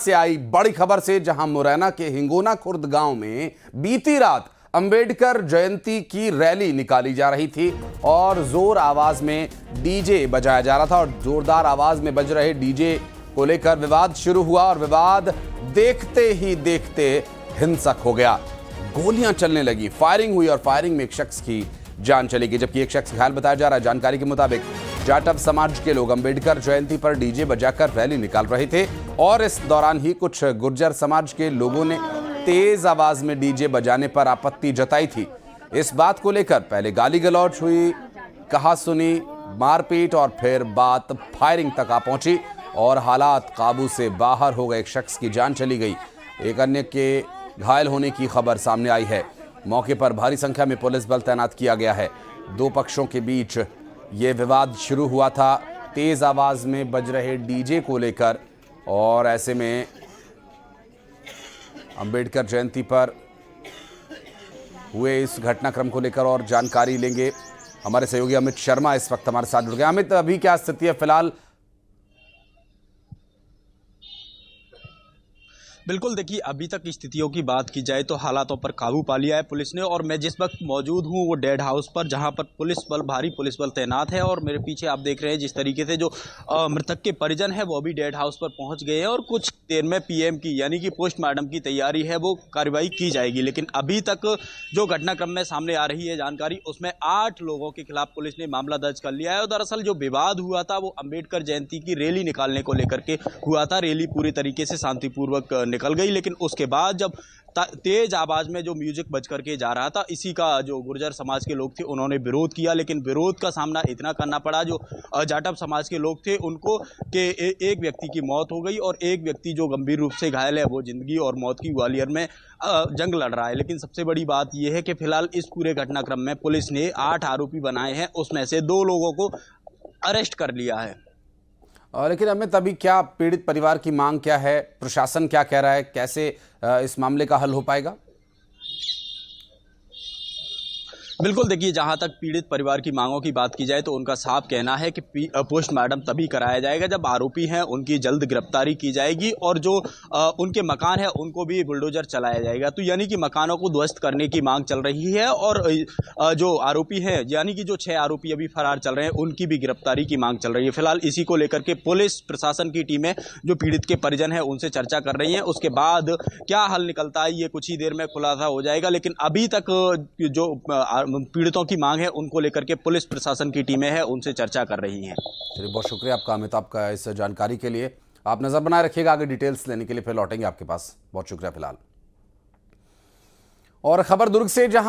से आई बड़ी खबर से, जहां मुरैना के हिंगोना खुर्द गांव में बीती रात अंबेडकर जयंती की रैली निकाली जा रही थी और जोर आवाज में डीजे बजाया जा रहा था और जोरदार आवाज में बज रहे डीजे को लेकर विवाद शुरू हुआ और विवाद देखते ही देखते हिंसक हो गया। गोलियां चलने लगी, फायरिंग हुई और फायरिंग में एक शख्स की जान चली गई, जबकि एक शख्स घायल बताया जा रहा है। जानकारी के मुताबिक जाटव समाज के लोग अंबेडकर जयंती पर डीजे बजाकर रैली निकाल रहे थे और इस दौरान ही कुछ गुर्जर समाज के लोगों ने तेज आवाज में डीजे बजाने पर आपत्ति जताई थी। इस बात को लेकर पहले गाली गलौज हुई, कहा सुनी, मारपीट और फिर बात फायरिंग तक आ पहुंची और हालात काबू से बाहर हो गए। एक शख्स की जान चली गई, एक अन्य के घायल होने की खबर सामने आई है। मौके पर भारी संख्या में पुलिस बल तैनात किया गया है। दो पक्षों के बीच ये विवाद शुरू हुआ था तेज आवाज में बज रहे डीजे को लेकर और ऐसे में अंबेडकर जयंती पर हुए इस घटनाक्रम को लेकर और जानकारी लेंगे। हमारे सहयोगी अमित शर्मा इस वक्त हमारे साथ जुड़ गए। अमित, अभी क्या स्थिति है फिलहाल? बिल्कुल, देखिए अभी तक की स्थितियों की बात की जाए तो हालातों पर काबू पा लिया है पुलिस ने और मैं जिस वक्त मौजूद हूं वो डेड हाउस पर, जहां पर पुलिस बल, भारी पुलिस बल तैनात है और मेरे पीछे आप देख रहे हैं जिस तरीके से जो मृतक के परिजन है वो भी डेड हाउस पर पहुंच गए हैं और कुछ देर में पीएम की यानी कि पोस्टमार्टम की तैयारी है, वो कार्रवाई की जाएगी। लेकिन अभी तक जो घटनाक्रम में सामने आ रही है जानकारी, उसमें 8 लोगों के खिलाफ पुलिस ने मामला दर्ज कर लिया है और दरअसल जो विवाद हुआ था वो अंबेडकर जयंती की रैली निकालने को लेकर के हुआ था। रैली पूरी तरीके से शांतिपूर्वक निकल गई, लेकिन उसके बाद जब तेज आवाज में जो म्यूजिक बज करके जा रहा था, इसी का जो गुर्जर समाज के लोग थे उन्होंने विरोध किया, लेकिन विरोध का सामना इतना करना पड़ा जो जाटव समाज के लोग थे उनको के एक व्यक्ति की मौत हो गई और एक व्यक्ति जो गंभीर रूप से घायल है वो जिंदगी और मौत की ग्वालियर में जंग लड़ रहा है। लेकिन सबसे बड़ी बात यह है कि फिलहाल इस पूरे घटनाक्रम में पुलिस ने 8 आरोपी बनाए हैं, उसमें से 2 लोगों को अरेस्ट कर लिया है। लेकिन अमित, अभी क्या पीड़ित परिवार की मांग क्या है? प्रशासन क्या कह रहा है? कैसे इस मामले का हल हो पाएगा? बिल्कुल, देखिए जहां तक पीड़ित परिवार की मांगों की बात की जाए तो उनका साफ कहना है कि पोस्टमार्टम तभी कराया जाएगा जब आरोपी हैं उनकी जल्द गिरफ्तारी की जाएगी और जो उनके मकान है उनको भी बुलडोजर चलाया जाएगा। तो यानी कि मकानों को ध्वस्त करने की मांग चल रही है और जो आरोपी हैं यानी कि जो 6 आरोपी अभी फरार चल रहे हैं उनकी भी गिरफ्तारी की मांग चल रही है। फिलहाल इसी को लेकर के पुलिस प्रशासन की टीमें जो पीड़ित के परिजन है उनसे चर्चा कर रही हैं। उसके बाद क्या हल निकलता है ये कुछ ही देर में खुलासा हो जाएगा, लेकिन अभी तक जो पीड़ितों की मांग है उनको लेकर के पुलिस प्रशासन की टीमें हैं उनसे चर्चा कर रही हैं। चलिए, बहुत शुक्रिया आपका अमित, आपका इस जानकारी के लिए। आप नजर बनाए रखिएगा, आगे डिटेल्स लेने के लिए फिर लौटेंगे आपके पास। बहुत शुक्रिया फिलहाल। और खबर दुर्ग से, जहां